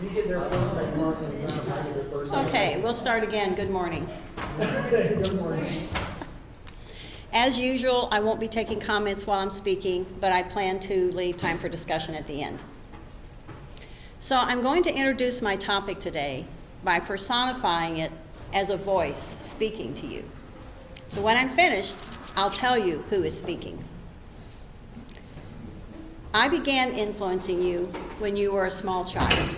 You get there first, like Mark and Brown, I get there first. Okay, we'll start again. Good morning. Good morning. As usual, I won't be taking comments while I'm speaking, but I plan to leave time for discussion at the end. So I'm going to introduce my topic today by personifying it as a voice speaking to you. So when I'm finished, I'll tell you who is speaking. I began influencing you when you were a small child.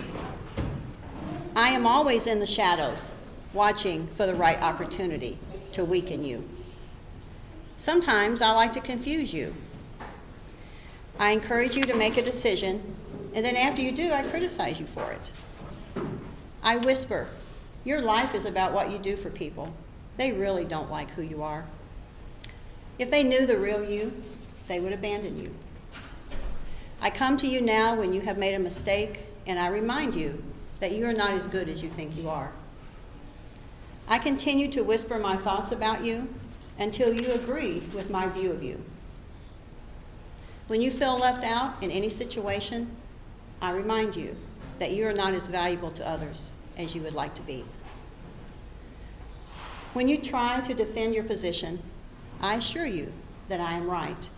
I am always in the shadows, watching for the right opportunity to weaken you. Sometimes I like to confuse you. I encourage you to make a decision, and then after you do, I criticize you for it. I whisper, your life is about what you do for people. They really don't like who you are. If they knew the real you, they would abandon you. I come to you now when you have made a mistake, and I remind you that you are not as good as you think you are. I continue to whisper my thoughts about you until you agree with my view of you. When you feel left out in any situation, I remind you that you are not as valuable to others as you would like to be. When you try to defend your position, I assure you that I am right,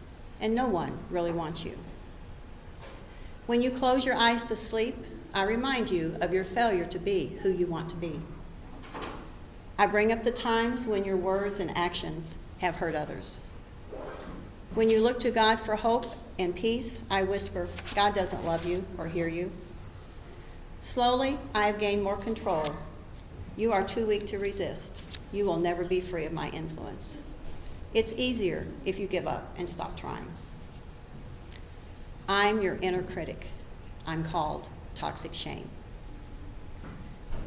and no one really wants you. When you close your eyes to sleep, I remind you of your failure to be who you want to be. I bring up the times when your words and actions have hurt others. When you look to God for hope and peace, I whisper, God doesn't love you or hear you. Slowly, I have gained more control. You are too weak to resist. You will never be free of my influence. It's easier if you give up and stop trying. I'm your inner critic. I'm called toxic shame.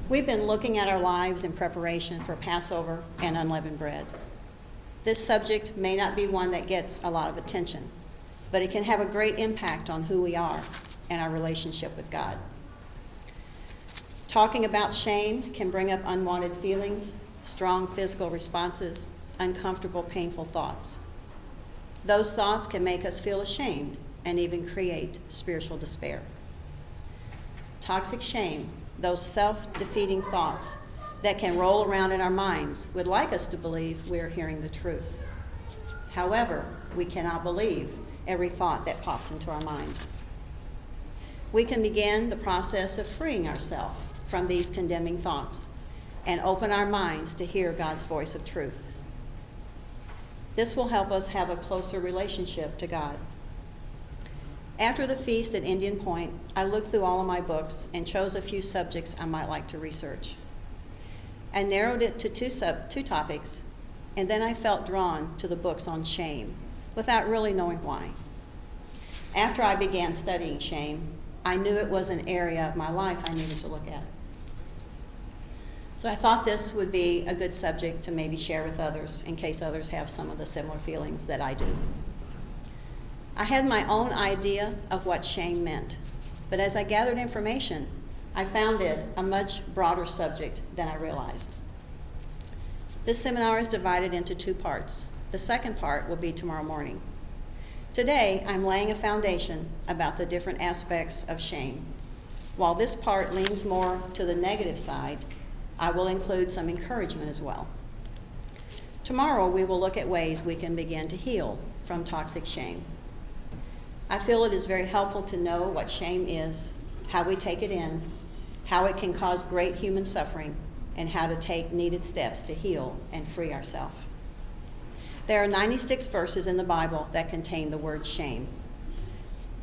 We've been looking at our lives in preparation for Passover and unleavened bread. This subject may not be one that gets a lot of attention, but it can have a great impact on who we are and our relationship with God. Talking about shame can bring up unwanted feelings, strong physical responses, uncomfortable, painful thoughts. Those thoughts can make us feel ashamed and even create spiritual despair. Toxic shame, those self-defeating thoughts that can roll around in our minds, would like us to believe we are hearing the truth. However, we cannot believe every thought that pops into our mind. We can begin the process of freeing ourselves from these condemning thoughts and open our minds to hear God's voice of truth. This will help us have a closer relationship to God. After the feast at Indian Point, I looked through all of my books and chose a few subjects I might like to research. I narrowed it to two topics, and then I felt drawn to the books on shame without really knowing why. After I began studying shame, I knew it was an area of my life I needed to look at. So I thought this would be a good subject to maybe share with others in case others have some of the similar feelings that I do. I had my own idea of what shame meant, but as I gathered information, I found it a much broader subject than I realized. This seminar is divided into two parts. The second part will be tomorrow morning. Today, I'm laying a foundation about the different aspects of shame. While this part leans more to the negative side, I will include some encouragement as well. Tomorrow, we will look at ways we can begin to heal from toxic shame. I feel it is very helpful to know what shame is, how we take it in, how it can cause great human suffering, and how to take needed steps to heal and free ourselves. There are 96 verses in the Bible that contain the word shame.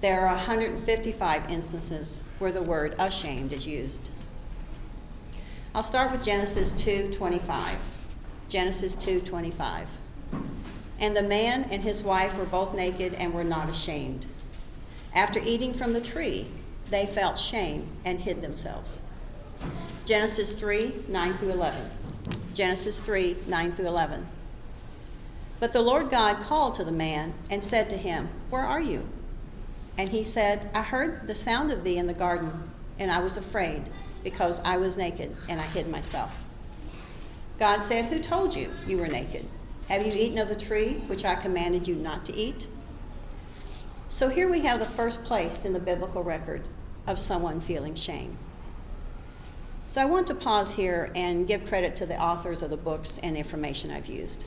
There are 155 instances where the word ashamed is used. I'll start with Genesis 2:25. Genesis 2:25. And the man and his wife were both naked and were not ashamed. After eating from the tree, they felt shame and hid themselves. Genesis 3:9-11. Genesis 3:9-11. But the Lord God called to the man and said to him, Where are you? And he said, I heard the sound of thee in the garden, and I was afraid, because I was naked, and I hid myself. God said, Who told you you were naked? Have you eaten of the tree which I commanded you not to eat? So here we have the first place in the biblical record of someone feeling shame. So I want to pause here and give credit to the authors of the books and the information I've used.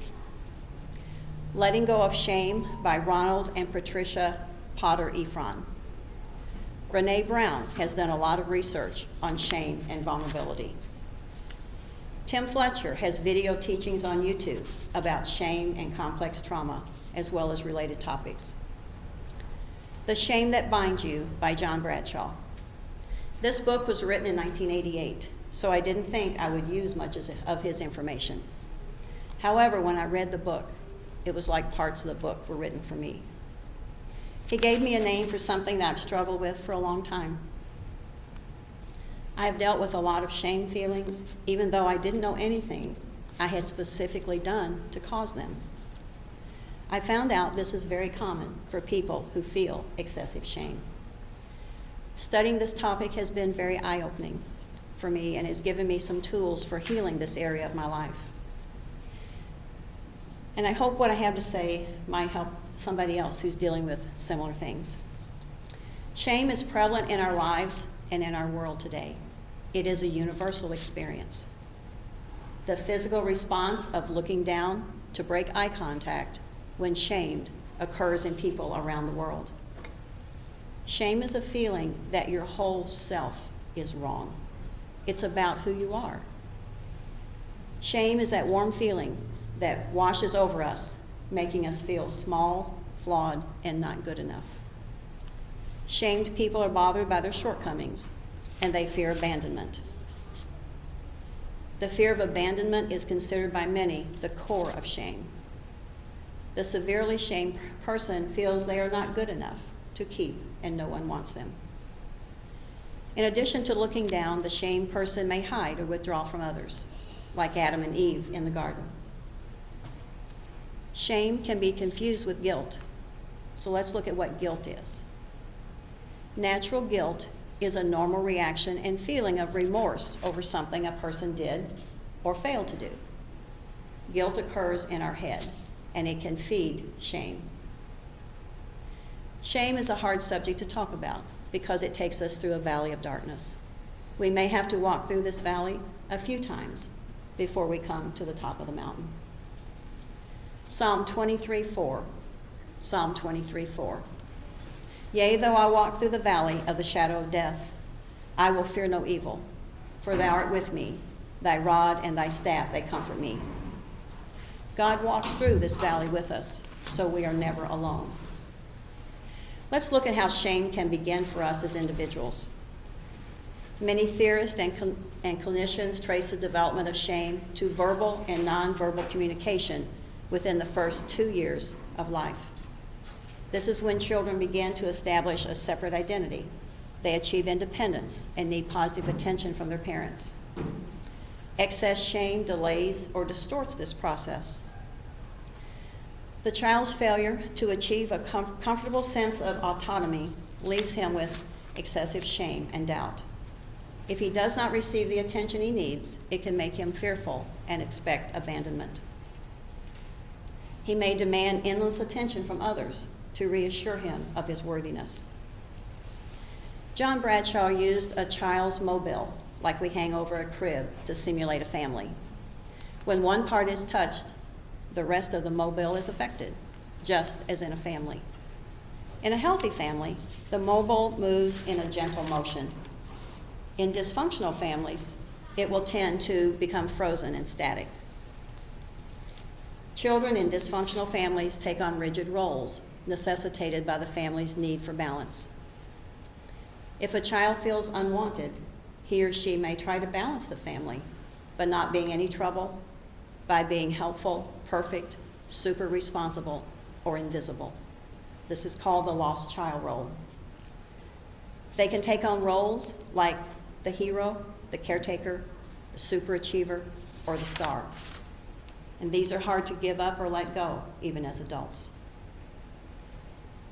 Letting Go of Shame by Ronald and Patricia Potter Ephron. Brene Brown has done a lot of research on shame and vulnerability. Tim Fletcher has video teachings on YouTube about shame and complex trauma, as well as related topics. The Shame That Binds You by John Bradshaw. This book was written in 1988, so I didn't think I would use much of his information. However, when I read the book, it was like parts of the book were written for me. He gave me a name for something that I've struggled with for a long time. I have dealt with a lot of shame feelings, even though I didn't know anything I had specifically done to cause them. I found out this is very common for people who feel excessive shame. Studying this topic has been very eye-opening for me and has given me some tools for healing this area of my life. And I hope what I have to say might help somebody else who's dealing with similar things. Shame is prevalent in our lives and in our world today. It is a universal experience. The physical response of looking down to break eye contact when shamed occurs in people around the world. Shame is a feeling that your whole self is wrong. It's about who you are. Shame is that warm feeling that washes over us, making us feel small, flawed, and not good enough. Shamed people are bothered by their shortcomings, and they fear abandonment. The fear of abandonment is considered by many the core of shame. The severely shamed person feels they are not good enough to keep, and no one wants them. In addition to looking down, the shamed person may hide or withdraw from others, like Adam and Eve in the garden. Shame can be confused with guilt, so let's look at what guilt is. Natural guilt is a normal reaction and feeling of remorse over something a person did or failed to do. Guilt occurs in our head, and it can feed shame. Shame is a hard subject to talk about because it takes us through a valley of darkness. We may have to walk through this valley a few times before we come to the top of the mountain. Psalm 23:4. Psalm 23:4. Yea, though I walk through the valley of the shadow of death, I will fear no evil, for thou art with me. Thy rod and thy staff, they comfort me. God walks through this valley with us, so we are never alone. Let's look at how shame can begin for us as individuals. Many theorists and clinicians trace the development of shame to verbal and nonverbal communication within the first 2 years of life. This is when children begin to establish a separate identity. They achieve independence and need positive attention from their parents. Excess shame delays or distorts this process. The child's failure to achieve a comfortable sense of autonomy leaves him with excessive shame and doubt. If he does not receive the attention he needs, it can make him fearful and expect abandonment. He may demand endless attention from others to reassure him of his worthiness. John Bradshaw used a child's mobile, like we hang over a crib, to simulate a family. When one part is touched, the rest of the mobile is affected, just as in a family. In a healthy family, the mobile moves in a gentle motion. In dysfunctional families, it will tend to become frozen and static. Children in dysfunctional families take on rigid roles, necessitated by the family's need for balance. If a child feels unwanted, he or she may try to balance the family, but not being any trouble, by being helpful, perfect, super responsible, or invisible. This is called the lost child role. They can take on roles like the hero, the caretaker, the superachiever, or the star. And these are hard to give up or let go, even as adults.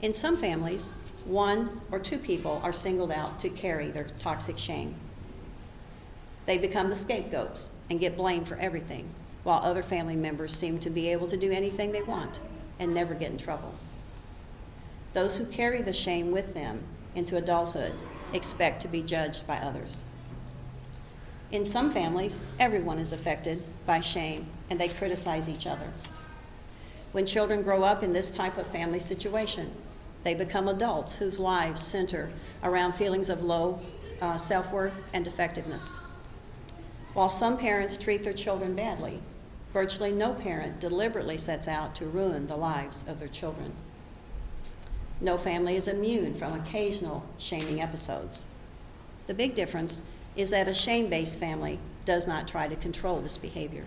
In some families, 1 or 2 people are singled out to carry their toxic shame. They become the scapegoats and get blamed for everything, while other family members seem to be able to do anything they want and never get in trouble. Those who carry the shame with them into adulthood expect to be judged by others. In some families, everyone is affected by shame, and they criticize each other. When children grow up in this type of family situation, they become adults whose lives center around feelings of low self-worth and defectiveness. While some parents treat their children badly, virtually no parent deliberately sets out to ruin the lives of their children. No family is immune from occasional shaming episodes. The big difference is that a shame-based family does not try to control this behavior.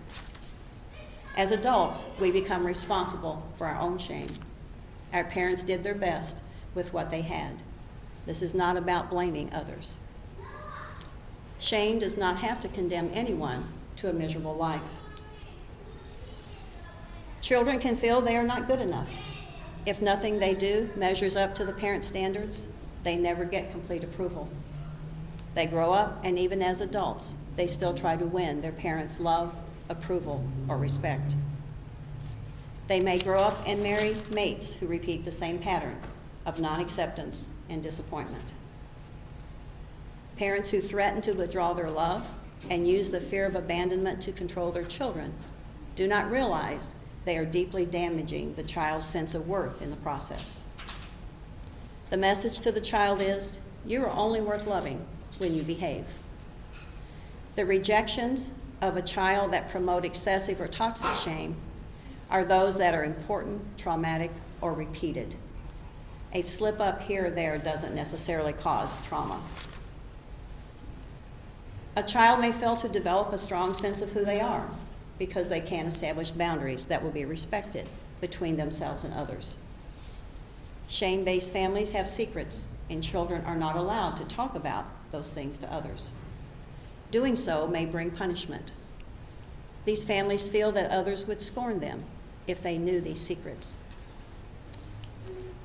As adults, we become responsible for our own shame. Our parents did their best with what they had. This is not about blaming others. Shame does not have to condemn anyone to a miserable life. Children can feel they are not good enough. If nothing they do measures up to the parents' standards, they never get complete approval. They grow up, and even as adults, they still try to win their parents' love, approval, or respect. They may grow up and marry mates who repeat the same pattern of non-acceptance and disappointment. Parents who threaten to withdraw their love and use the fear of abandonment to control their children do not realize they are deeply damaging the child's sense of worth in the process. The message to the child is, you are only worth loving when you behave. The rejections of a child that promote excessive or toxic shame are those that are important, traumatic, or repeated. A slip up here or there doesn't necessarily cause trauma. A child may fail to develop a strong sense of who they are because they can't establish boundaries that will be respected between themselves and others. Shame-based families have secrets, and children are not allowed to talk about those things to others. Doing so may bring punishment. These families feel that others would scorn them if they knew these secrets.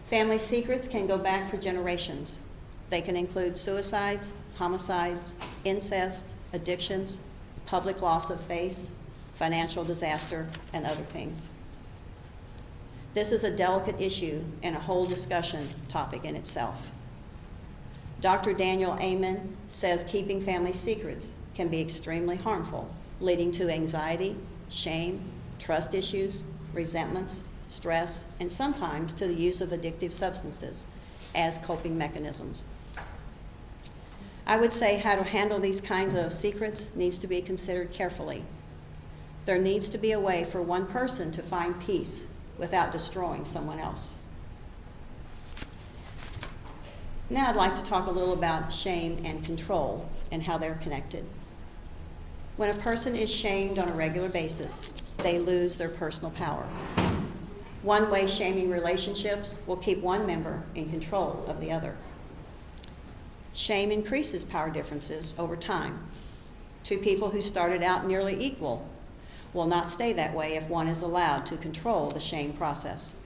Family secrets can go back for generations. They can include suicides, homicides, incest, addictions, public loss of faith, financial disaster, and other things. This is a delicate issue and a whole discussion topic in itself. Dr. Daniel Amen says keeping family secrets can be extremely harmful, leading to anxiety, shame, trust issues, resentments, stress, and sometimes to the use of addictive substances as coping mechanisms. I would say how to handle these kinds of secrets needs to be considered carefully. There needs to be a way for one person to find peace without destroying someone else. Now I'd like to talk a little about shame and control and how they're connected. When a person is shamed on a regular basis, they lose their personal power. One way shaming relationships will keep one member in control of the other. Shame increases power differences over time. Two people who started out nearly equal will not stay that way if one is allowed to control the shame process.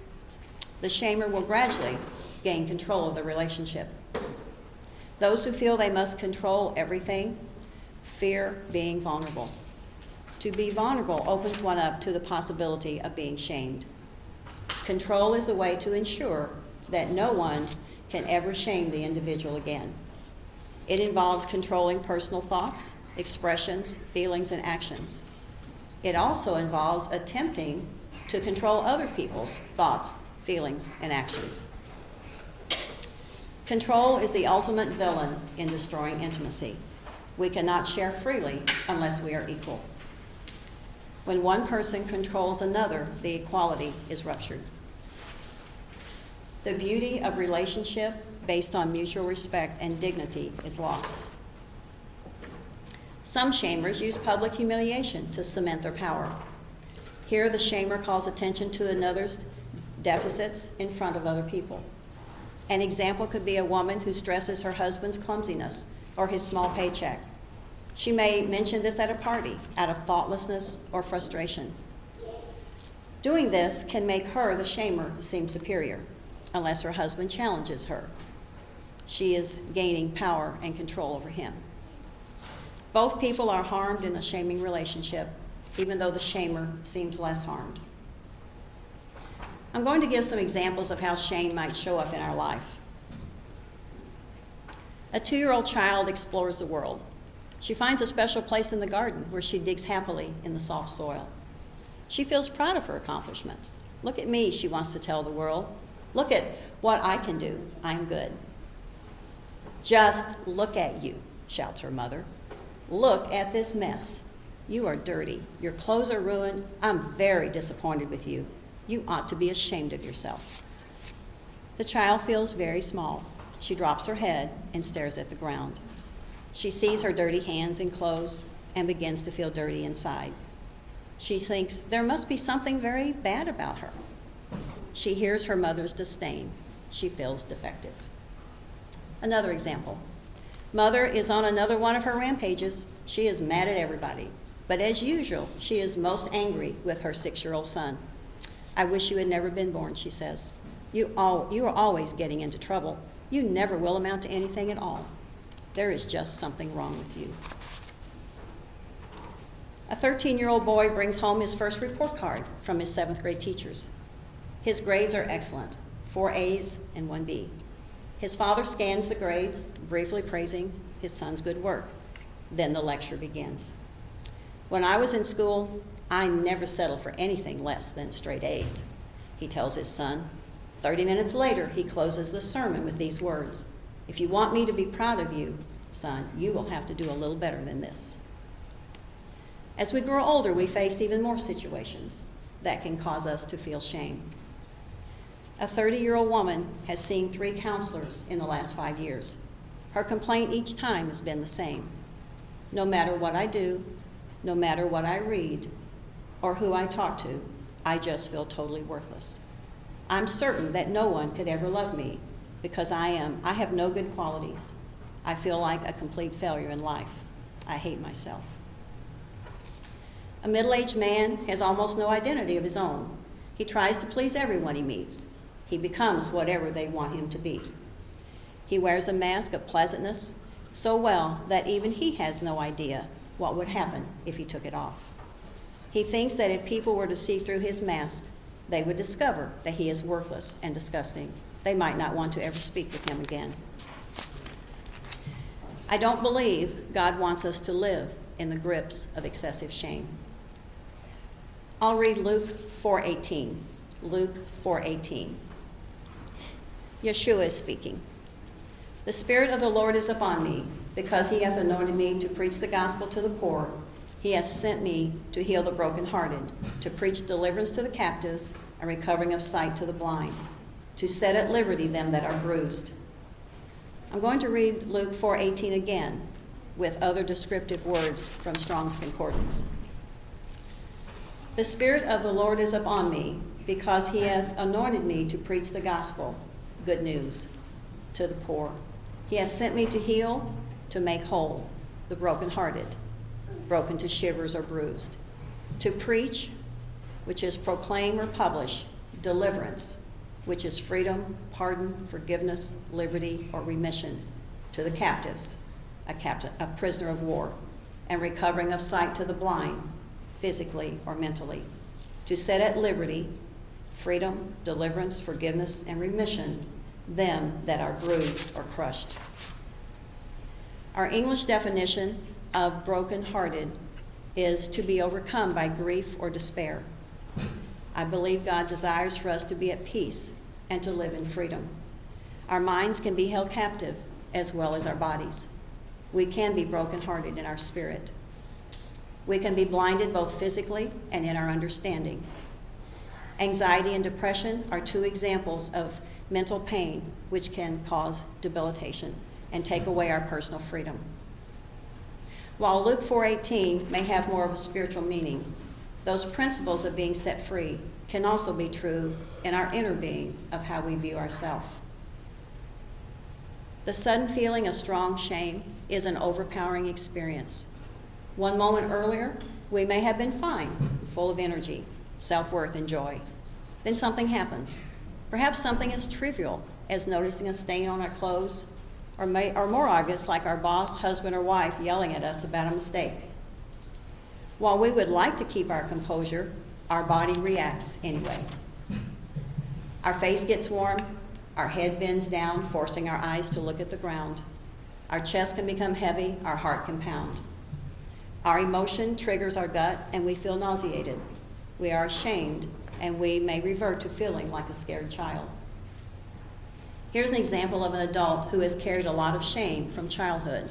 The shamer will gradually gain control of the relationship. Those who feel they must control everything fear being vulnerable. To be vulnerable opens one up to the possibility of being shamed. Control is a way to ensure that no one can ever shame the individual again. It involves controlling personal thoughts, expressions, feelings, and actions. It also involves attempting to control other people's thoughts, feelings, and actions. Control is the ultimate villain in destroying intimacy. We cannot share freely unless we are equal. When one person controls another, the equality is ruptured. The beauty of relationship based on mutual respect and dignity is lost. Some shamers use public humiliation to cement their power. Here, the shamer calls attention to another's deficits in front of other people. An example could be a woman who stresses her husband's clumsiness or his small paycheck. She may mention this at a party out of thoughtlessness or frustration. Doing this can make her, the shamer, seem superior, unless her husband challenges her. She is gaining power and control over him. Both people are harmed in a shaming relationship, even though the shamer seems less harmed. I'm going to give some examples of how shame might show up in our life. A 2-year-old child explores the world. She finds a special place in the garden where she digs happily in the soft soil. She feels proud of her accomplishments. Look at me, she wants to tell the world. Look at what I can do. I'm good. Just look at you, shouts her mother. Look at this mess. You are dirty. Your clothes are ruined. I'm very disappointed with you. You ought to be ashamed of yourself. The child feels very small. She drops her head and stares at the ground. She sees her dirty hands and clothes and begins to feel dirty inside. She thinks there must be something very bad about her. She hears her mother's disdain. She feels defective. Another example. Mother is on another one of her rampages. She is mad at everybody. But as usual, she is most angry with her 6-year-old son. I wish you had never been born, she says. You are always getting into trouble. You never will amount to anything at all. There is just something wrong with you. A 13-year-old boy brings home his first report card from his 7th grade teachers. His grades are excellent, 4 A's and 1 B. His father scans the grades, briefly praising his son's good work. Then the lecture begins. When I was in school, I never settled for anything less than straight A's, he tells his son. 30 minutes later, he closes the sermon with these words. If you want me to be proud of you, son, you will have to do a little better than this. As we grow older, we face even more situations that can cause us to feel shame. A 30-year-old woman has seen 3 counselors in the last 5 years. Her complaint each time has been the same. No matter what I do, no matter what I read, or who I talk to, I just feel totally worthless. I'm certain that no one could ever love me because I have no good qualities. I feel like a complete failure in life. I hate myself. A middle-aged man has almost no identity of his own. He tries to please everyone he meets. He becomes whatever they want him to be. He wears a mask of pleasantness so well that even he has no idea what would happen if he took it off. He thinks that if people were to see through his mask, they would discover that he is worthless and disgusting. They might not want to ever speak with him again. I don't believe God wants us to live in the grips of excessive shame. I'll read Luke 4:18. Luke 4:18. Yeshua is speaking. The Spirit of the Lord is upon me, because he hath anointed me to preach the gospel to the poor. He has sent me to heal the brokenhearted, to preach deliverance to the captives, and recovering of sight to the blind, to set at liberty them that are bruised. I'm going to read Luke 4:18 again with other descriptive words from Strong's Concordance. The Spirit of the Lord is upon me, because he hath anointed me to preach the gospel, good news, to the poor. He has sent me to heal, to make whole the brokenhearted, broken to shivers or bruised, to preach, which is proclaim or publish, deliverance, which is freedom, pardon, forgiveness, liberty, or remission, to the captives, a prisoner of war, and recovering of sight to the blind, physically or mentally, to set at liberty, freedom, deliverance, forgiveness, and remission, them that are bruised or crushed. Our English definition of brokenhearted is to be overcome by grief or despair. I believe God desires for us to be at peace and to live in freedom. Our minds can be held captive as well as our bodies. We can be brokenhearted in our spirit. We can be blinded both physically and in our understanding. Anxiety and depression are 2 examples of mental pain which can cause debilitation and take away our personal freedom. While Luke 4:18 may have more of a spiritual meaning, those principles of being set free can also be true in our inner being of how we view ourselves. The sudden feeling of strong shame is an overpowering experience. One moment earlier, we may have been fine, full of energy, self-worth, and joy. Then something happens. Perhaps something as trivial as noticing a stain on our clothes, or more obvious, like our boss, husband, or wife yelling at us about a mistake. While we would like to keep our composure, our body reacts anyway. Our face gets warm, our head bends down, forcing our eyes to look at the ground. Our chest can become heavy, our heart can pound. Our emotion triggers our gut and we feel nauseated. We are ashamed and we may revert to feeling like a scared child. Here's an example of an adult who has carried a lot of shame from childhood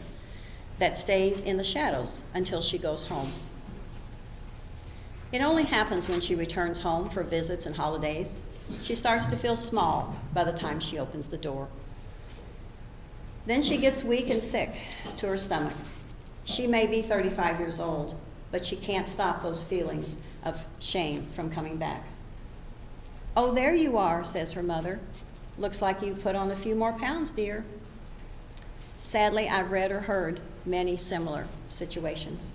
that stays in the shadows until she goes home. It only happens when she returns home for visits and holidays. She starts to feel small by the time she opens the door. Then she gets weak and sick to her stomach. She may be 35 years old, but she can't stop those feelings of shame from coming back. "Oh, there you are," says her mother. "Looks like you put on a few more pounds, dear." Sadly, I've read or heard many similar situations.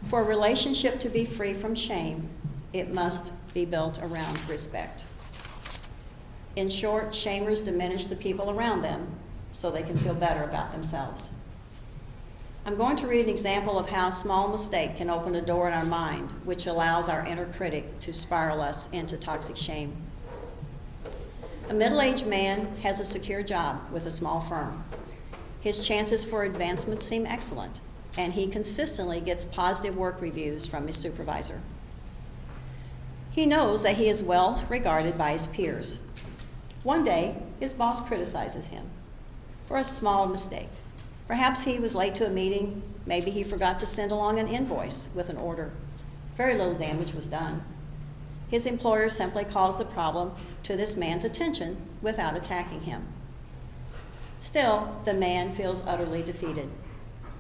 For a relationship to be free from shame, it must be built around respect. In short, shamers diminish the people around them so they can feel better about themselves. I'm going to read an example of how a small mistake can open a door in our mind, which allows our inner critic to spiral us into toxic shame. A middle-aged man has a secure job with a small firm. His chances for advancement seem excellent, and he consistently gets positive work reviews from his supervisor. He knows that he is well regarded by his peers. One day, his boss criticizes him for a small mistake. Perhaps he was late to a meeting. Maybe he forgot to send along an invoice with an order. Very little damage was done. His employer simply calls the problem to this man's attention without attacking him. Still, the man feels utterly defeated.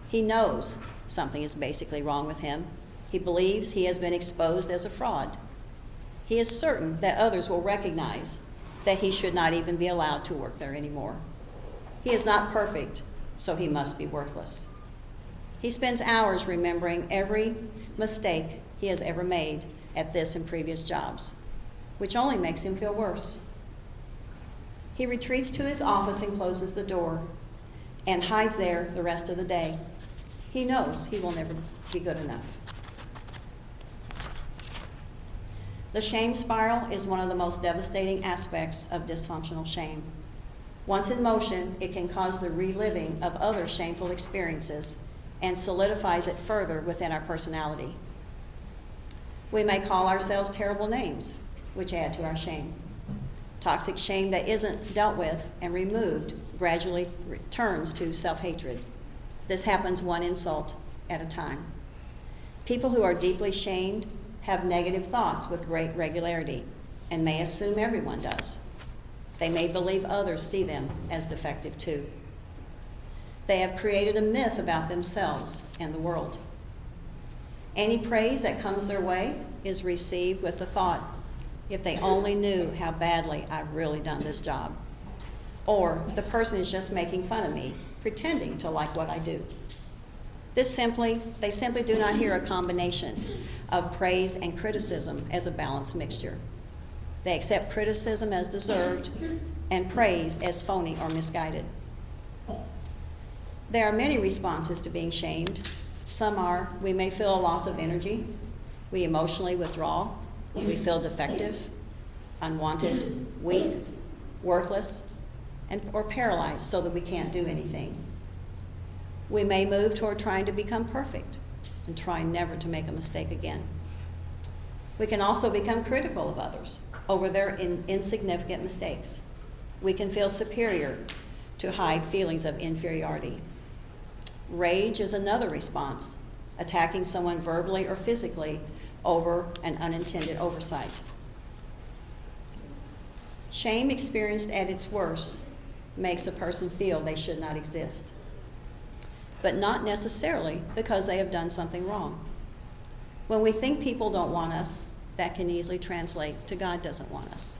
He knows something is basically wrong with him. He believes he has been exposed as a fraud. He is certain that others will recognize that he should not even be allowed to work there anymore. He is not perfect, so he must be worthless. He spends hours remembering every mistake he has ever made at this and previous jobs, which only makes him feel worse. He retreats to his office and closes the door and hides there the rest of the day. He knows he will never be good enough. The shame spiral is one of the most devastating aspects of dysfunctional shame. Once in motion, it can cause the reliving of other shameful experiences and solidifies it further within our personality. We may call ourselves terrible names, which add to our shame. Toxic shame that isn't dealt with and removed gradually turns to self-hatred. This happens one insult at a time. People who are deeply shamed have negative thoughts with great regularity and may assume everyone does. They may believe others see them as defective too. They have created a myth about themselves and the world. Any praise that comes their way is received with the thought, if they only knew how badly I've really done this job. Or the person is just making fun of me, pretending to like what I do. They simply do not hear a combination of praise and criticism as a balanced mixture. They accept criticism as deserved and praise as phony or misguided. There are many responses to being shamed. Some are, we may feel a loss of energy, we emotionally withdraw, we feel defective, unwanted, weak, worthless, or paralyzed so that we can't do anything. We may move toward trying to become perfect and try never to make a mistake again. We can also become critical of others over their insignificant mistakes. We can feel superior to hide feelings of inferiority. Rage is another response, attacking someone verbally or physically over an unintended oversight. Shame experienced at its worst makes a person feel they should not exist, but not necessarily because they have done something wrong. When we think people don't want us, that can easily translate to God doesn't want us.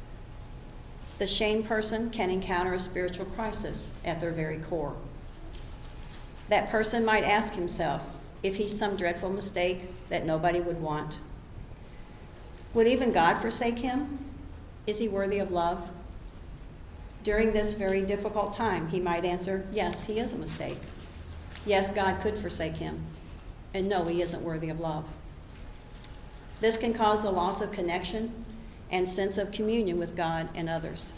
The shamed person can encounter a spiritual crisis at their very core. That person might ask himself if he's some dreadful mistake that nobody would want. Would even God forsake him? Is he worthy of love? During this very difficult time, he might answer, yes, he is a mistake. Yes, God could forsake him. And no, he isn't worthy of love. This can cause the loss of connection and sense of communion with God and others.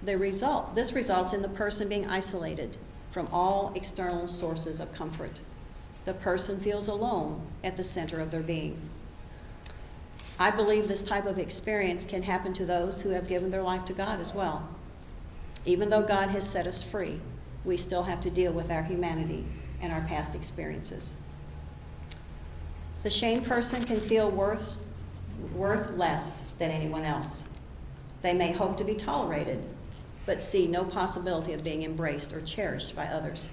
This results in the person being isolated from all external sources of comfort. The person feels alone at the center of their being. I believe this type of experience can happen to those who have given their life to God as well. Even though God has set us free, we still have to deal with our humanity and our past experiences. The shamed person can feel worth less than anyone else. They may hope to be tolerated, but see no possibility of being embraced or cherished by others.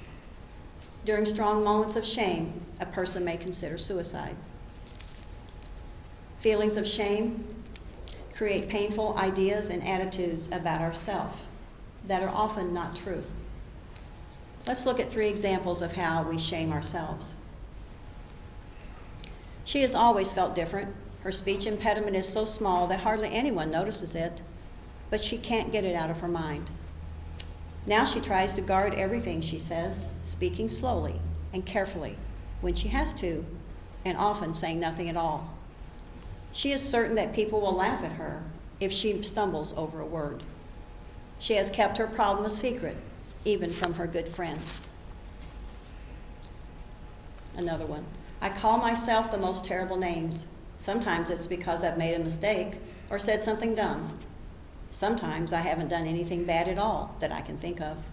During strong moments of shame, a person may consider suicide. Feelings of shame create painful ideas and attitudes about ourselves that are often not true. Let's look at 3 examples of how we shame ourselves. She has always felt different. Her speech impediment is so small that hardly anyone notices it, but she can't get it out of her mind. Now she tries to guard everything she says, speaking slowly and carefully when she has to, and often saying nothing at all. She is certain that people will laugh at her if she stumbles over a word. She has kept her problem a secret, even from her good friends. Another one. I call myself the most terrible names. Sometimes it's because I've made a mistake or said something dumb. Sometimes I haven't done anything bad at all that I can think of.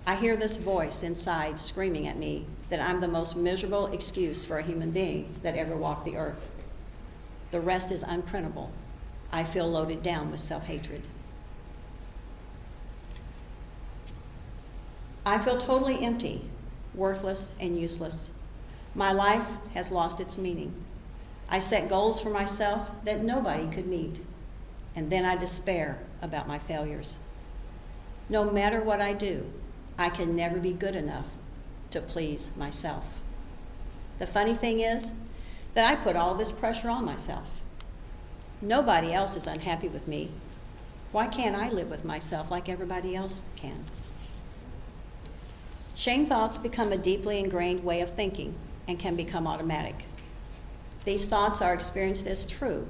I hear this voice inside screaming at me that I'm the most miserable excuse for a human being that ever walked the earth. The rest is unprintable. I feel loaded down with self-hatred. I feel totally empty, worthless, and useless. My life has lost its meaning. I set goals for myself that nobody could meet, and then I despair about my failures. No matter what I do, I can never be good enough to please myself. The funny thing is that I put all this pressure on myself. Nobody else is unhappy with me. Why can't I live with myself like everybody else can? Shame thoughts become a deeply ingrained way of thinking and can become automatic. These thoughts are experienced as true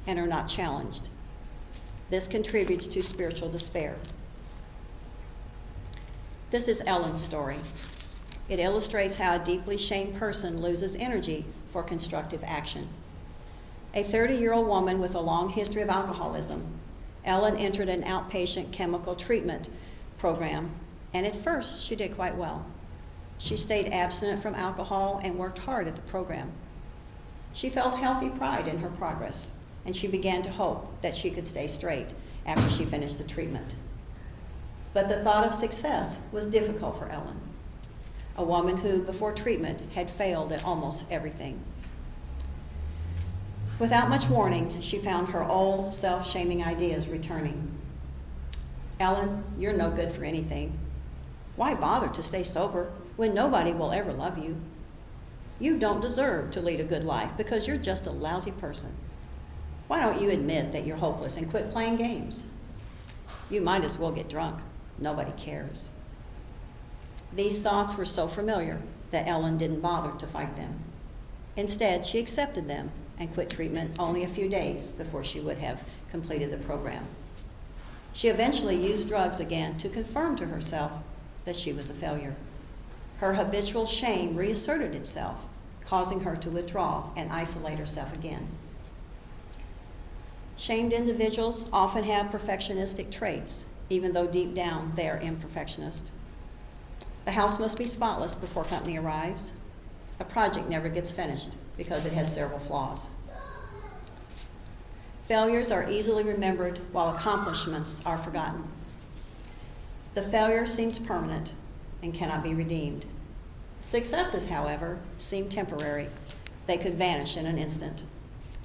and are not challenged. This contributes to spiritual despair. This is Ellen's story. It illustrates how a deeply shamed person loses energy for constructive action. A 30-year-old woman with a long history of alcoholism, Ellen entered an outpatient chemical treatment program, and at first she did quite well. She stayed abstinent from alcohol and worked hard at the program. She felt healthy pride in her progress, and she began to hope that she could stay straight after she finished the treatment. But the thought of success was difficult for Ellen, a woman who, before treatment, had failed at almost everything. Without much warning, she found her old self-shaming ideas returning. Ellen, you're no good for anything. Why bother to stay sober when nobody will ever love you? You don't deserve to lead a good life because you're just a lousy person. Why don't you admit that you're hopeless and quit playing games? You might as well get drunk. Nobody cares. These thoughts were so familiar that Ellen didn't bother to fight them. Instead, she accepted them and quit treatment only a few days before she would have completed the program. She eventually used drugs again to confirm to herself that she was a failure. Her habitual shame reasserted itself, causing her to withdraw and isolate herself again. Shamed individuals often have perfectionistic traits, even though deep down they are imperfectionist. The house must be spotless before company arrives. A project never gets finished because it has several flaws. Failures are easily remembered while accomplishments are forgotten. The failure seems permanent and cannot be redeemed. Successes, however, seem temporary. They could vanish in an instant.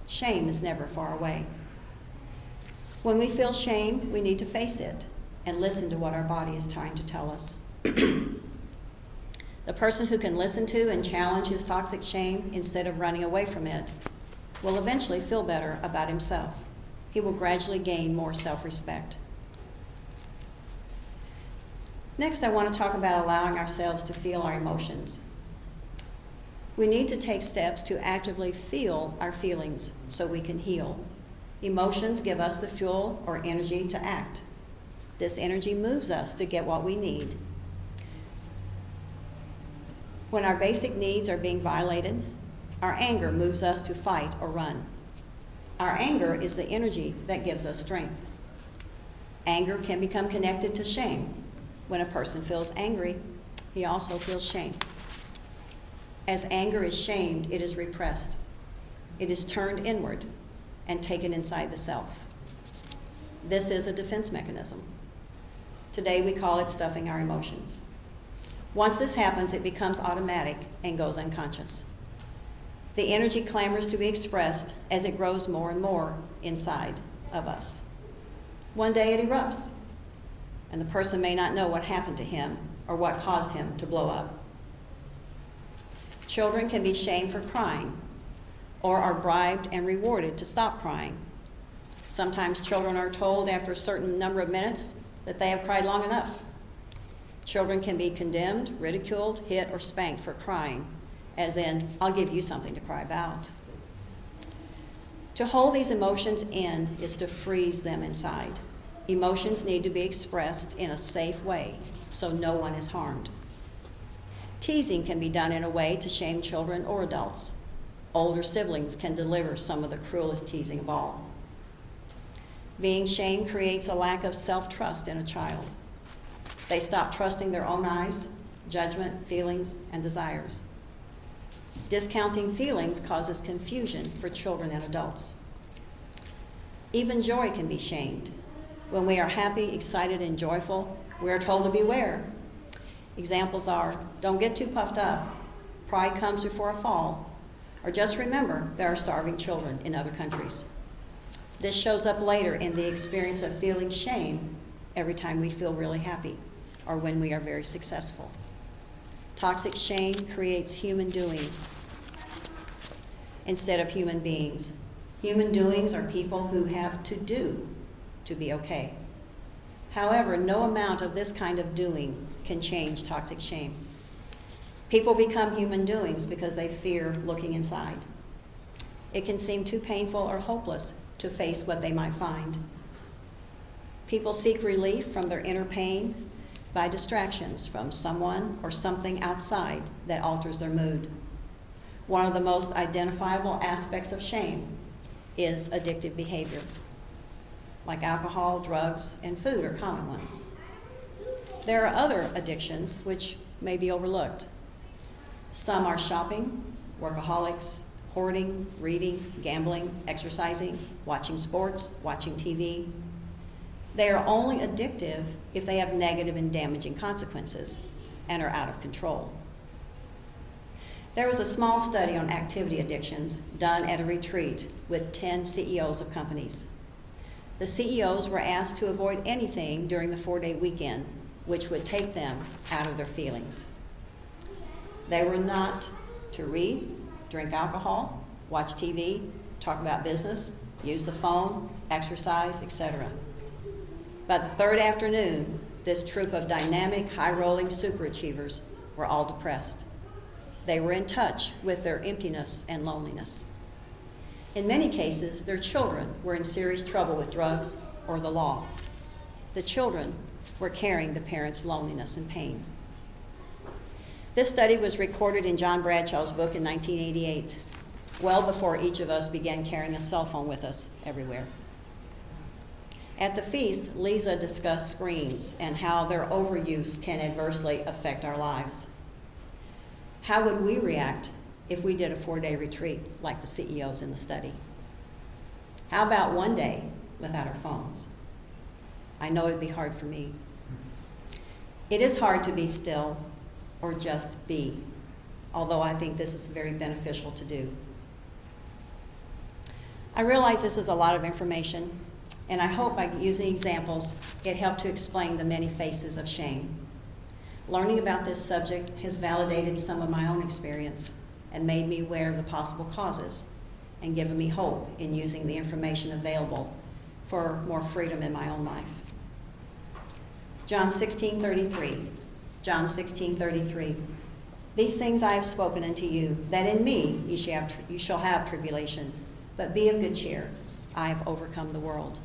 Shame is never far away. When we feel shame, we need to face it and listen to what our body is trying to tell us. The person who can listen to and challenge his toxic shame instead of running away from it will eventually feel better about himself. He will gradually gain more self-respect. Next, I want to talk about allowing ourselves to feel our emotions. We need to take steps to actively feel our feelings so we can heal. Emotions give us the fuel or energy to act. This energy moves us to get what we need. When our basic needs are being violated, our anger moves us to fight or run. Our anger is the energy that gives us strength. Anger can become connected to shame. When a person feels angry, he also feels shame. As anger is shamed, it is repressed. It is turned inward and taken inside the self. This is a defense mechanism. Today we call it stuffing our emotions. Once this happens, it becomes automatic and goes unconscious. The energy clamors to be expressed as it grows more and more inside of us. One day it erupts, and the person may not know what happened to him or what caused him to blow up. Children can be shamed for crying or are bribed and rewarded to stop crying. Sometimes children are told after a certain number of minutes that they have cried long enough. Children can be condemned, ridiculed, hit, or spanked for crying, as in, I'll give you something to cry about. To hold these emotions in is to freeze them inside. Emotions need to be expressed in a safe way so no one is harmed. Teasing can be done in a way to shame children or adults. Older siblings can deliver some of the cruelest teasing of all. Being shamed creates a lack of self-trust in a child. They stop trusting their own eyes, judgment, feelings, and desires. Discounting feelings causes confusion for children and adults. Even joy can be shamed. When we are happy, excited, and joyful, we are told to beware. Examples are, don't get too puffed up, pride comes before a fall, or just remember there are starving children in other countries. This shows up later in the experience of feeling shame every time we feel really happy or when we are very successful. Toxic shame creates human doings instead of human beings. Human doings are people who have to do to be okay. However, no amount of this kind of doing can change toxic shame. People become human doings because they fear looking inside. It can seem too painful or hopeless to face what they might find. People seek relief from their inner pain by distractions from someone or something outside that alters their mood. One of the most identifiable aspects of shame is addictive behavior. Like alcohol, drugs, and food are common ones. There are other addictions which may be overlooked. Some are shopping, workaholics, hoarding, reading, gambling, exercising, watching sports, watching TV. They are only addictive if they have negative and damaging consequences and are out of control. There was a small study on activity addictions done at a retreat with 10 CEOs of companies. The CEOs were asked to avoid anything during the 4-day weekend which would take them out of their feelings. They were not to read, drink alcohol, watch TV, talk about business, use the phone, exercise, etc. By the third afternoon, this troop of dynamic, high-rolling superachievers were all depressed. They were in touch with their emptiness and loneliness. In many cases, their children were in serious trouble with drugs or the law. The children were carrying the parents' loneliness and pain. This study was recorded in John Bradshaw's book in 1988, well before each of us began carrying a cell phone with us everywhere. At the feast, Lisa discussed screens and how their overuse can adversely affect our lives. How would we react if we did a 4-day retreat like the CEOs in the study? How about one day without our phones? I know it'd be hard for me. It is hard to be still or just be, although I think this is very beneficial to do. I realize this is a lot of information, and I hope by using examples, it helped to explain the many faces of shame. Learning about this subject has validated some of my own experience and made me aware of the possible causes and given me hope in using the information available for more freedom in my own life. John 16:33. John 16:33. These things I have spoken unto you, that in me you shall have tribulation, but be of good cheer. I have overcome the world.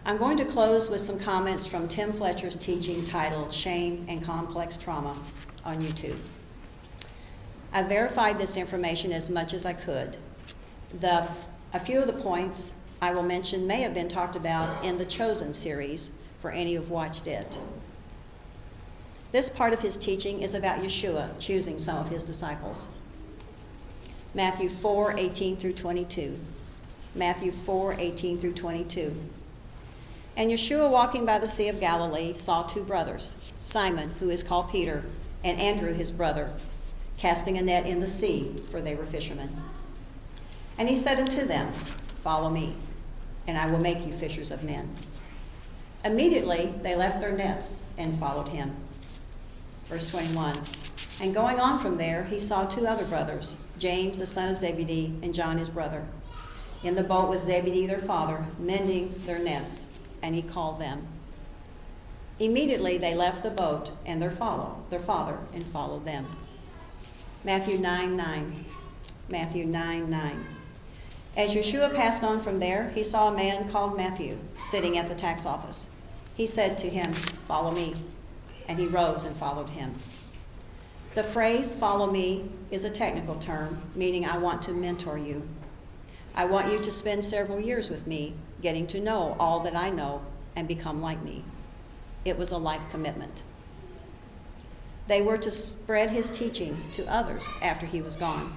I'm going to close with some comments from Tim Fletcher's teaching titled Shame and Complex Trauma on YouTube. I verified this information as much as I could. A few of the points I will mention may have been talked about in the Chosen series, for any who've watched it. This part of his teaching is about Yeshua choosing some of his disciples. Matthew 4:18 through 22. Matthew 4:18 through 22. And Yeshua, walking by the Sea of Galilee, saw two brothers, Simon, who is called Peter, and Andrew his brother, casting a net in the sea, for they were fishermen. And he said unto them, Follow me, and I will make you fishers of men. Immediately they left their nets and followed him. Verse 21. And going on from there, he saw two other brothers, James the son of Zebedee, and John his brother, in the boat with Zebedee their father, mending their nets, and he called them. Immediately they left the boat and their father, and followed them. Matthew 9:9. Matthew 9:9. As Yeshua passed on from there, he saw a man called Matthew sitting at the tax office. He said to him, Follow me. And he rose and followed him. The phrase, follow me, is a technical term, meaning I want to mentor you. I want you to spend several years with me, getting to know all that I know and become like me. It was a life commitment. They were to spread his teachings to others after he was gone.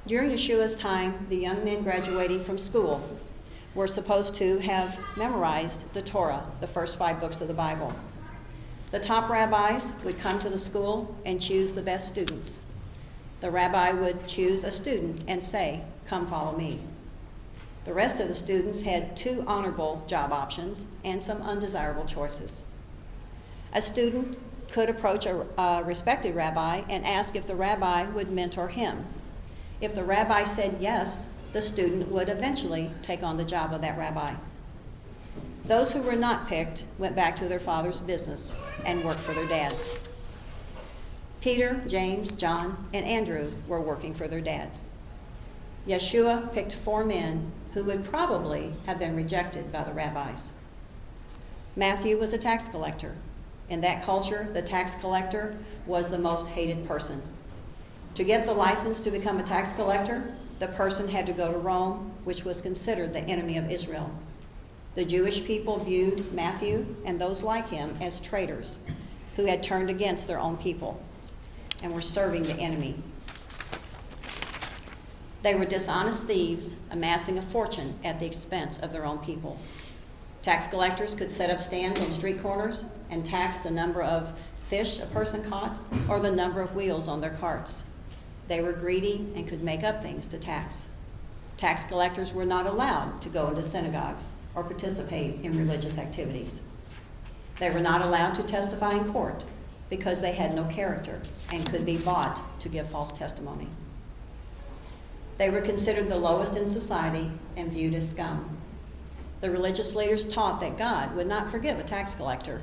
During Yeshua's time, the young men graduating from school were supposed to have memorized the Torah, the first 5 books of the Bible. The top rabbis would come to the school and choose the best students. The rabbi would choose a student and say, Come follow me. The rest of the students had 2 honorable job options and some undesirable choices. A student could approach a respected rabbi and ask if the rabbi would mentor him. If the rabbi said yes, the student would eventually take on the job of that rabbi. Those who were not picked went back to their father's business and worked for their dads. Peter, James, John, and Andrew were working for their dads. Yeshua picked 4 men who would probably have been rejected by the rabbis. Matthew was a tax collector. In that culture, the tax collector was the most hated person. To get the license to become a tax collector, the person had to go to Rome, which was considered the enemy of Israel. The Jewish people viewed Matthew and those like him as traitors who had turned against their own people and were serving the enemy. They were dishonest thieves, amassing a fortune at the expense of their own people. Tax collectors could set up stands on street corners and tax the number of fish a person caught or the number of wheels on their carts. They were greedy and could make up things to tax. Tax collectors were not allowed to go into synagogues or participate in religious activities. They were not allowed to testify in court because they had no character and could be bought to give false testimony. They were considered the lowest in society and viewed as scum. The religious leaders taught that God would not forgive a tax collector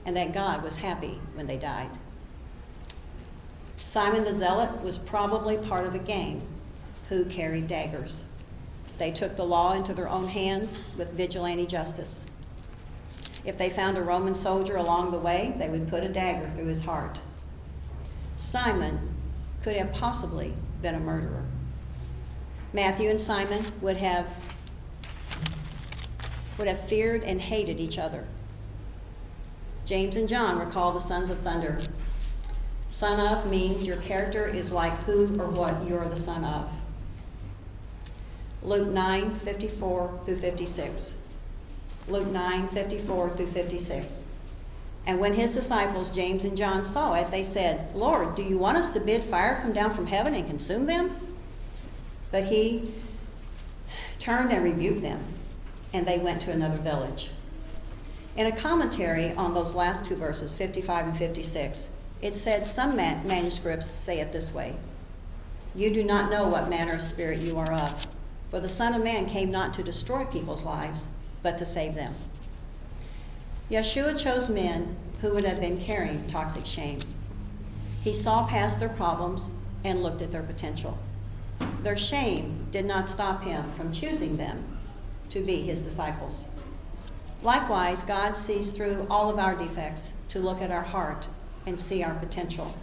and that God was happy when they died. Simon the Zealot was probably part of a gang who carried daggers. They took the law into their own hands with vigilante justice. If they found a Roman soldier along the way, they would put a dagger through his heart. Simon could have possibly been a murderer. Matthew and Simon would have feared and hated each other. James and John were called the sons of thunder. Son of means your character is like who or what you're the son of. Luke 9:54 through 56. Luke 9:54 through 56. And when his disciples, James and John, saw it, they said, Lord, do you want us to bid fire come down from heaven and consume them? But he turned and rebuked them, and they went to another village. In a commentary on those last 2 verses, 55 and 56, it said some manuscripts say it this way: You do not know what manner of spirit you are of, for the Son of Man came not to destroy people's lives, but to save them. Yeshua chose men who would have been carrying toxic shame. He saw past their problems and looked at their potential. Their shame did not stop him from choosing them to be his disciples. Likewise, God sees through all of our defects to look at our heart and see our potential.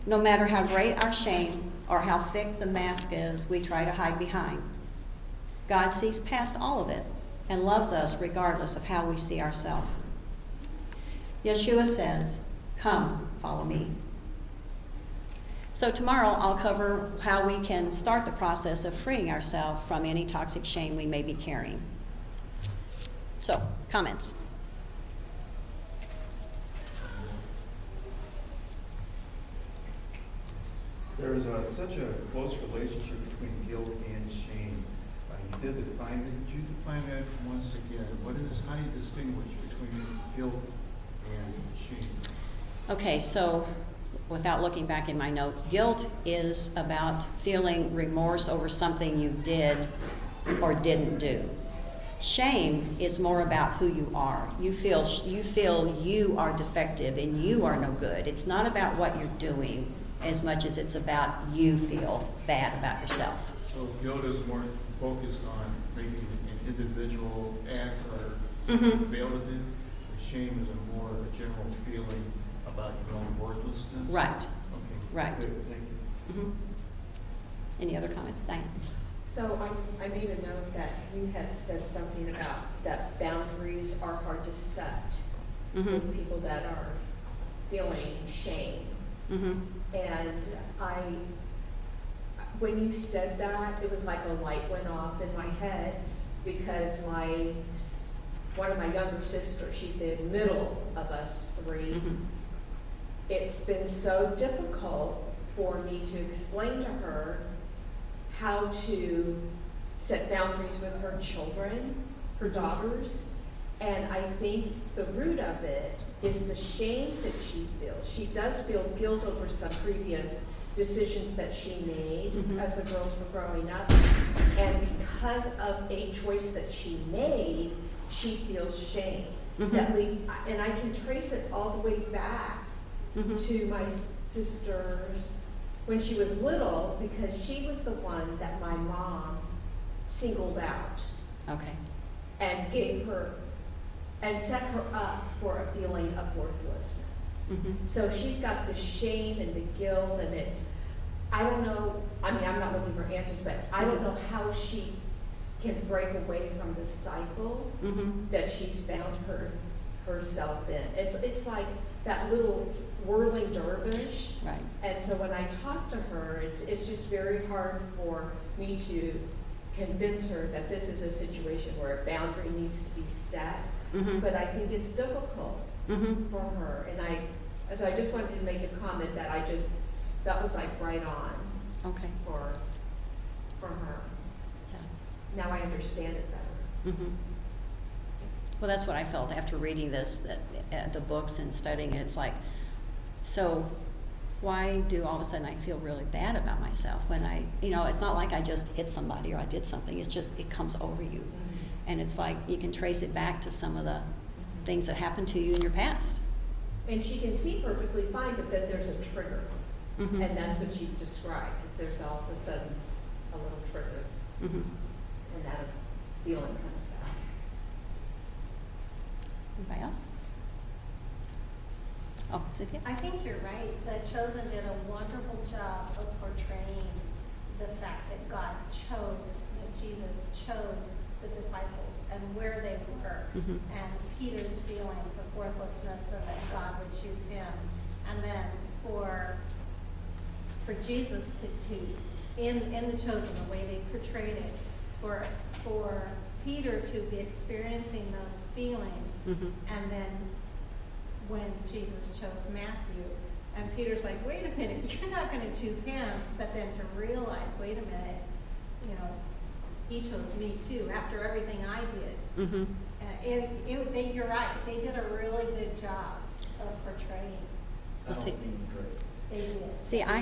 No matter how great our shame or how thick the mask is we try to hide behind, God sees past all of it and loves us regardless of how we see ourselves. Yeshua says, "Come, follow me." So tomorrow I'll cover how we can start the process of freeing ourselves from any toxic shame we may be carrying. So, comments? There is such a close relationship between guilt and shame. You did define it. Could you define that once again? How do you distinguish between guilt and shame? Okay, so without looking back in my notes, guilt is about feeling remorse over something you did or didn't do. Shame is more about who you are. You feel you are defective and you are no good. It's not about what you're doing as much as it's about you feel bad about yourself. So guilt is more focused on maybe an individual act or Mhm. something you failed to do. And shame is a more general feeling about your own worthlessness. Right. Okay. Right. Good. Thank you. Mhm. Any other comments, Diane? So I made a note that you had said something about that boundaries are hard to set Mm-hmm. with people that are feeling shame. Mm-hmm. And when you said that, it was like a light went off in my head because one of my younger sisters, she's the middle of us three. Mm-hmm. It's been so difficult for me to explain to her how to set boundaries with her children, her daughters. And I think the root of it is the shame that she feels. She does feel guilt over some previous decisions that she made Mhm. as the girls were growing up. And because of a choice that she made, she feels shame. Mhm. That leads, and I can trace it all the way back Mm-hmm. to my sisters when she was little, because she was the one that my mom singled out Okay. and gave her and set her up for a feeling of worthlessness. Mm-hmm. So she's got the shame and the guilt, and I don't know, I mean, I'm not looking for answers, but I don't know how she can break away from the cycle Mm-hmm. that she's found herself in. It's like that little whirling dervish. Right. And so when I talk to her, it's just very hard for me to convince her that this is a situation where a boundary needs to be set. Mm-hmm. But I think it's difficult Mm-hmm. for her. And so I just wanted to make a comment that that was like right on Okay. for her. Yeah. Now I understand it better. Mm-hmm. Well, that's what I felt after reading this, the books and studying it. It's like, so why do all of a sudden I feel really bad about myself when it's not like I just hit somebody or I did something. It's just, it comes over you. And it's like you can trace it back to some of the things that happened to you in your past. And she can see perfectly fine, but then there's a trigger. Mm-hmm. And that's what you've described, because there's all of a sudden a little trigger, Mm-hmm. and that feeling comes back. Anybody else? Oh, Cynthia? I think you're right. The Chosen did a wonderful job of portraying the fact that that Jesus chose the disciples and where they were, Mhm. and Peter's feelings of worthlessness and that God would choose him. And then for Jesus to in the Chosen, the way they portrayed it, for Peter to be experiencing those feelings, Mm-hmm. and then when Jesus chose Matthew, and Peter's like, wait a minute, you're not going to choose him, but then to realize, wait a minute, he chose me too, after everything I did. Mm-hmm. You're right, they did a really good job of portraying. Well, see, They did. see, I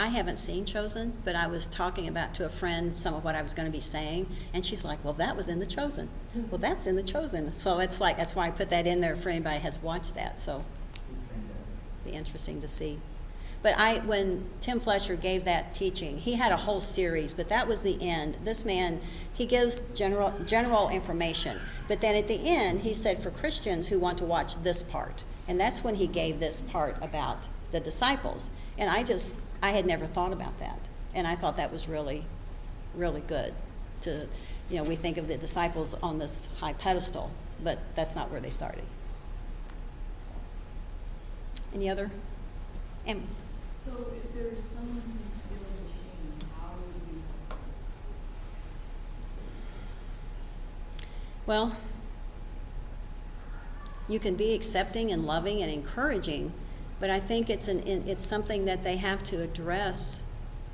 haven't seen Chosen, but I was talking about to a friend some of what I was going to be saying, and she's like, well, that was in The Chosen. Well, that's in The Chosen. So it's like, that's why I put that in there for anybody who has watched that. So it'd be interesting to see. But when Tim Fletcher gave that teaching, he had a whole series, but that was the end. This man, he gives general information, but then at the end, he said for Christians who want to watch this part, and that's when he gave this part about the disciples. And I had never thought about that, and I thought that was really, really good. We think of the disciples on this high pedestal, but that's not where they started. So. Any other? Amy? So if there is someone who's feeling ashamed, how would we help them? Well, you can be accepting and loving and encouraging, but I think it's something that they have to address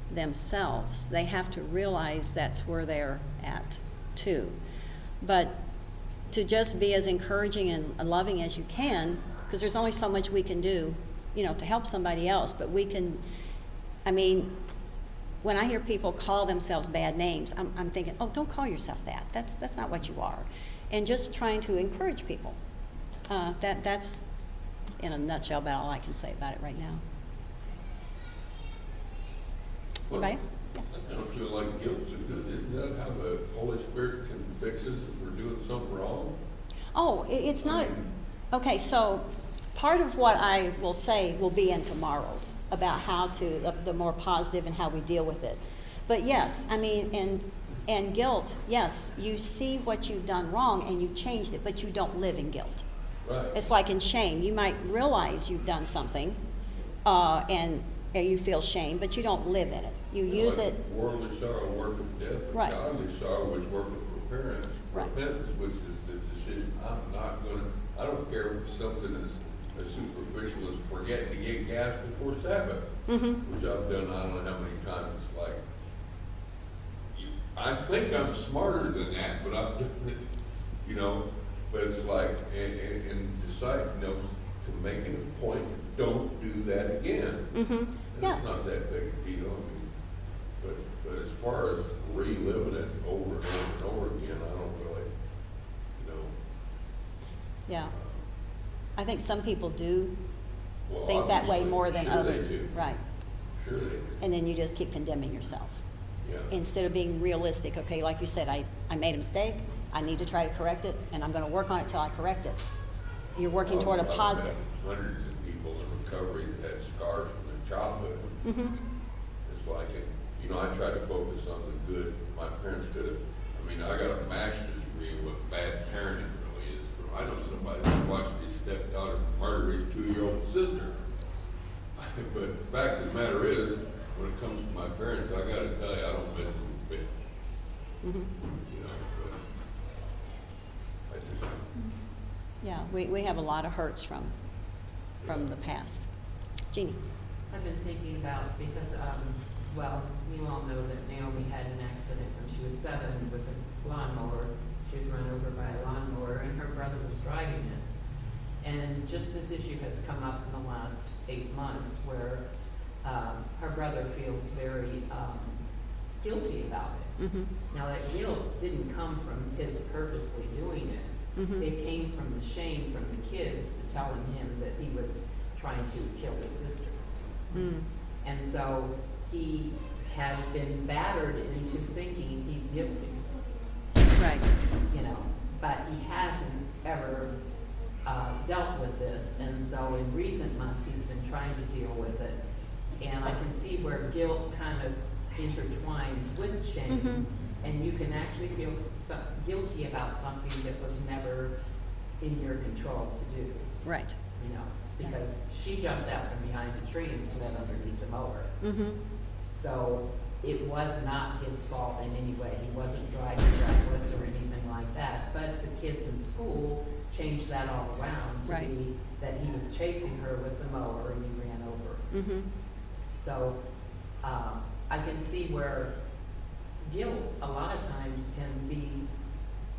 themselves. They have to realize that's where they're at too. But to just be as encouraging and loving as you can, because there's only so much we can do, to help somebody else, but we can, when I hear people call themselves bad names, I'm thinking, oh, don't call yourself that. That's not what you are. And just trying to encourage people. That's, in a nutshell, about all I can say about it right now. Well, Anybody? Yes. I don't feel like guilt's a good, isn't that how the Holy Spirit can fix us if we're doing something wrong? Oh, it's not, okay, so part of what I will say will be in tomorrow's about how to, the more positive and how we deal with it. But yes, and guilt, yes, you see what you've done wrong and you changed it, but you don't live in guilt. Right. It's like in shame. You might realize you've done something and you feel shame, but you don't live in it. You use Like it. Worldly sorrow worketh death, but Right. godly sorrow which worketh repentance, Right. which is the decision, I don't care if something as superficial as forgetting to get gas before Sabbath, which I've done I don't know how many times. It's like, I think I'm smarter than that, but I've done it, but it's like, and decide, to make it a point, don't do that again. And Yeah. it's not that big a deal, but as far as reliving it over and over and over again, I don't really, Yeah. I think some people do well, think that way obviously, more than sure they others. do. Right. Sure they do, And then you just keep condemning yourself. yeah. Instead of being realistic, okay, like you said, I made a mistake, I need to try to correct it, and I'm going to work on it till I correct it. You're working toward a I've met positive. Hundreds of people in recovery that had scars from their childhood. It's like, I try to focus on the good. My parents could have, I got a master's degree in what bad parenting really is. I know somebody that watched his stepdaughter murder his 2-year-old sister. But the fact of the matter is, when it comes to my parents, I gotta tell you, I don't miss them a bit. But I just, Yeah, we have a lot of hurts from the past. Jeannie? I've been thinking about, because, you all know that Naomi had an accident when she was 7 with a lawnmower. She was run over by a lawnmower and her brother was driving it. And just this issue has come up in the last 8 months where her brother feels very guilty about it. Now that guilt didn't come from his purposely doing it. It came from the shame from the kids telling him that he was trying to kill his sister. And so he has been battered into thinking he's guilty, Right. but he hasn't ever dealt with this. And so in recent months, he's been trying to deal with it. And I can see where guilt kind of intertwines with shame. And you can actually feel guilty about something that was never in your control to do, Right. because she jumped out from behind the tree and slid underneath the mower. So it was not his fault in any way. He wasn't driving reckless or anything like that. But the kids in school changed that all around to Right. be that he was chasing her with the mower and he ran over her. So I can see where guilt a lot of times can be,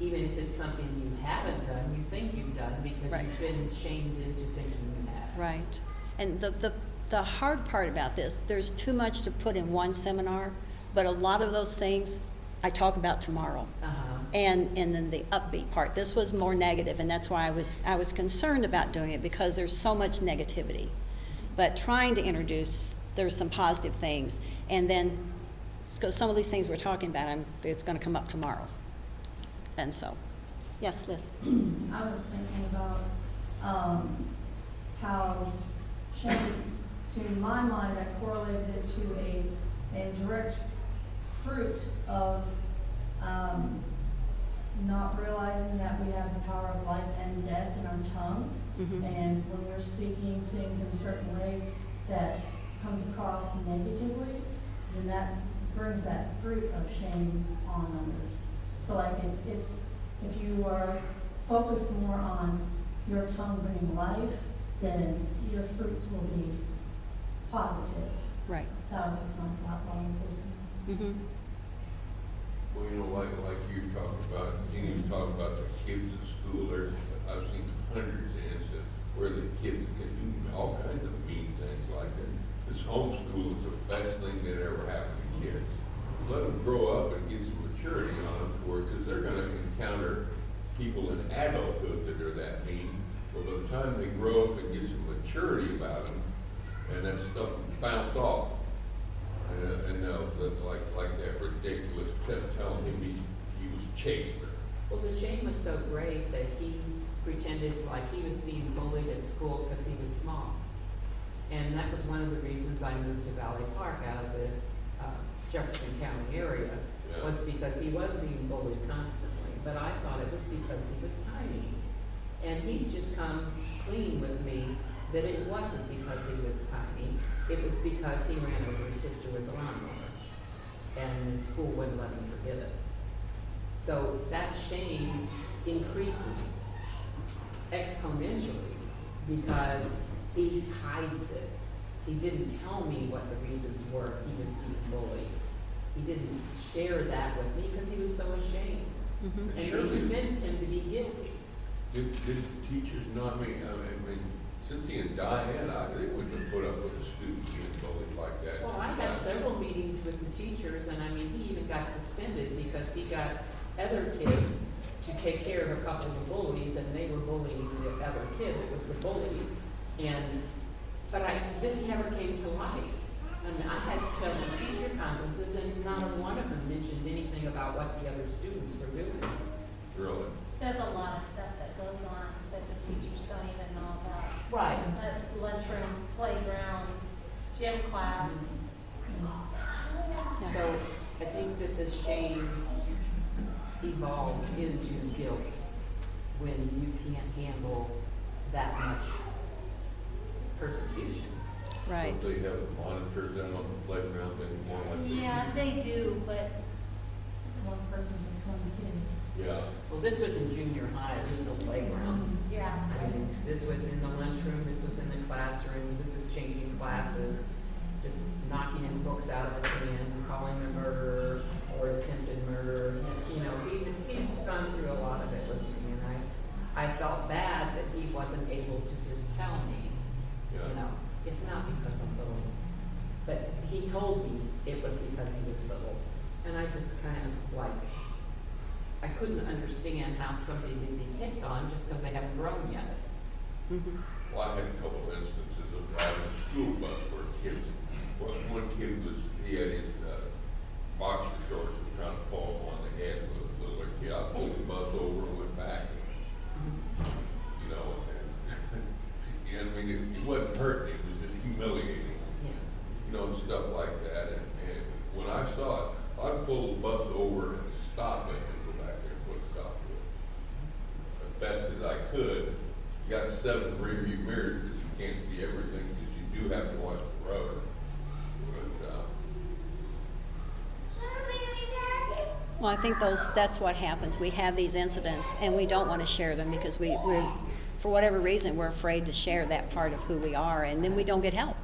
even if it's something you haven't done, you think you've done because Right. you've been shamed into thinking you have. Right. And the hard part about this, there's too much to put in one seminar, but a lot of those things I talk about tomorrow. And then the upbeat part. This was more negative, and that's why I was concerned about doing it, because there's so much negativity. but trying to introduce, there's some positive things. And then, some of these things we're talking about, it's gonna come up tomorrow. And so, yes, Liz? I was thinking about, how shame, to my mind, I correlated it to a direct fruit of, not realizing that we have the power of life and death in our tongue. Mhm. And when we're speaking things in a certain way that comes across negatively, then that brings that fruit of shame on others. So like it's, if you are focused more on your tongue bringing life, then your fruits will be positive. Right. That was just my thought while I was listening. Mm-hmm. Well, you know, like you talked about, Jeannie was talking about the kids at school, I've seen hundreds of instances where the kids can do all kinds of mean things like that. This homeschool is the best thing that ever happened to kids. Let them grow up and get some maturity on them, because they're gonna encounter people in adulthood that are that mean. But by the time they grow up and get some maturity about them, and that stuff will bounce off. And like that ridiculous telling him he was chasing her. Well, the shame was so great that he pretended like he was being bullied at school because he was small. And that was one of the reasons I moved to Valley Park out of the Jefferson County area, Yeah. was because he was being bullied constantly. But I thought it was because he was tiny. And he's just come clean with me that it wasn't because he was tiny. It was because he ran over his sister with a lawnmower. And the school wouldn't let him forget it. So that shame increases exponentially because he hides it. He didn't tell me what the reasons were he was being bullied. He didn't share that with me because he was so ashamed. Mm-hmm. And Surely. they convinced him to be guilty. Did the teachers not, I mean, Cynthia and Diane, they wouldn't have put up with a student being bullied like that. Well, I had several meetings with the teachers, and I mean, he even got suspended because he got other kids to take care of a couple of bullies, and they were bullying the other kid that was the bully. But this never came to light. I mean, I had several teacher conferences, and not one of them mentioned anything about what the other students were doing. Really? There's a lot of stuff that goes on that the teachers don't even know about. Right. Lunchroom, playground, gym class. So I think that the shame evolves into guilt when you can't handle that much persecution. Right. Don't they have monitors out on the playground anymore like they Yeah, do? they do, but One person for 20 kids. Yeah. Well, this was in junior high, it was no playground. yeah. I mean, this was in the lunchroom, this was in the classrooms, this is changing classes, just knocking his books out of his hand, calling him a murderer or attempted murder. You know, he's gone through a lot of it with me, and I felt bad that he wasn't able to just tell me, Yeah. you know, it's not because I'm little. But he told me it was because he was little. And I just kind of like, I couldn't understand how somebody could be picked on just because they haven't grown yet. Mm-hmm. Well, I had a couple of instances of driving a school bus where kids, one kid he had his boxer shorts, was trying to pull him on the head with a little kid. I pulled the bus over and went back. You know, and I mean, it wasn't hurting, it was just humiliating. Yeah. You know, stuff like that. And when I saw it, I'd pull the bus over and stop it and go back there and put a stop to it. As best as I could. You got 7 rear view mirrors, but you can't see everything because you do have to watch the road. But, Well, I think that's what happens. We have these incidents and we don't want to share them because we're, for whatever reason, we're afraid to share that part of who we are, and then we don't get help.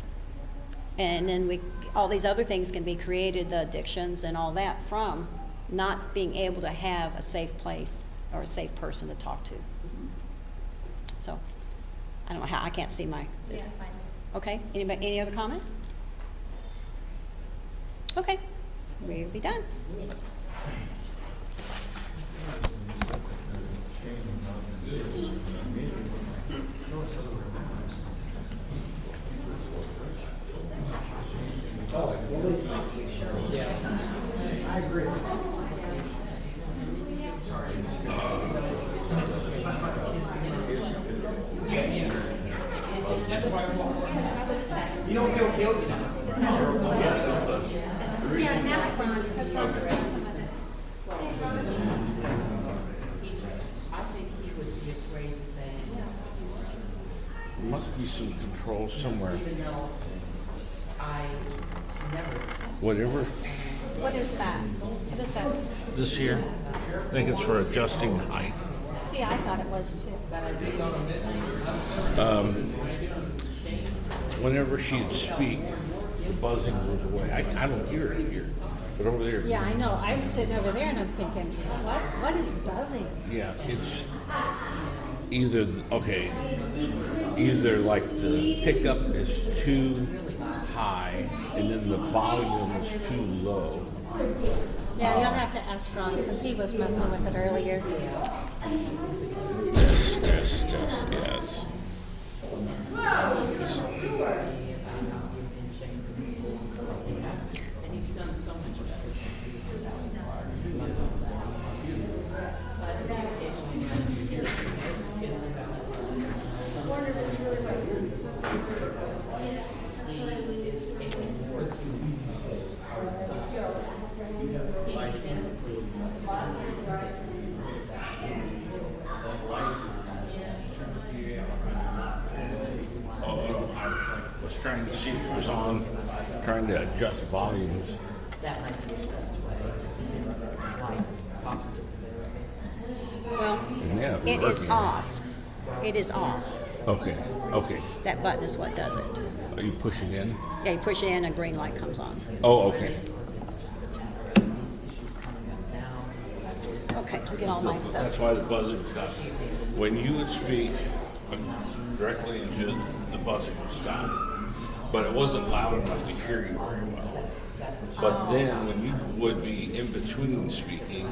And then all these other things can be created, the addictions and all that, from not being able to have a safe place or a safe person to talk to. So, I don't know how, I can't see Yeah, fine. Okay, anybody, any other comments? Okay, we'll be done. I agree. You don't feel guilty? Yeah, that's Ron, because Ron was some of this. I think he would be afraid to say, There must be some control somewhere. even though I never accepted. Whatever, What is that? What is that? this here, I think it's for adjusting height. See, I thought it was too. Whenever she'd speak, the buzzing goes away. I don't hear it here, but over there. Yeah, I know. I was sitting over there and I'm thinking, what is buzzing? Yeah, it's either, okay, either like the pickup is too high and then the volume is too low. Yeah, you'll have to ask Ron because he was messing with it earlier. Test, yes. And he's done so much better since he put out the bar. But occasionally, when you hear kids about he is taking more. He just stands and pleads. I was trying to see if it was on, trying to adjust volumes. That might be the best way. Like, talk to the therapist. Well, Yeah, it is working. off. It is off. Okay, That button is what does it. Are you pushing in? Yeah, you push it in, a green light comes on. Oh, okay. It's just a matter of these issues coming up now. Is that there's Okay, I'll get all my stuff. That's why the buzzing stopped. When you would speak directly into the buzzing would stop, but it wasn't loud enough to hear you very well. But then when you would be in between speaking,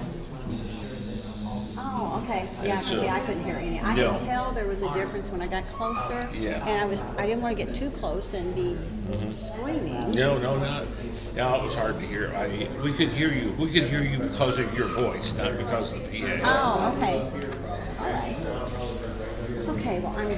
Oh, okay. Yeah, 'cause see, I couldn't hear any. I No. could tell there was a difference when I got closer. Yeah. And I didn't want to get too close and be screaming. no, not. No, it was hard to hear. We could hear you. We could hear you because of your voice, not because of the PA. Oh, okay. All right. Okay, well, I'm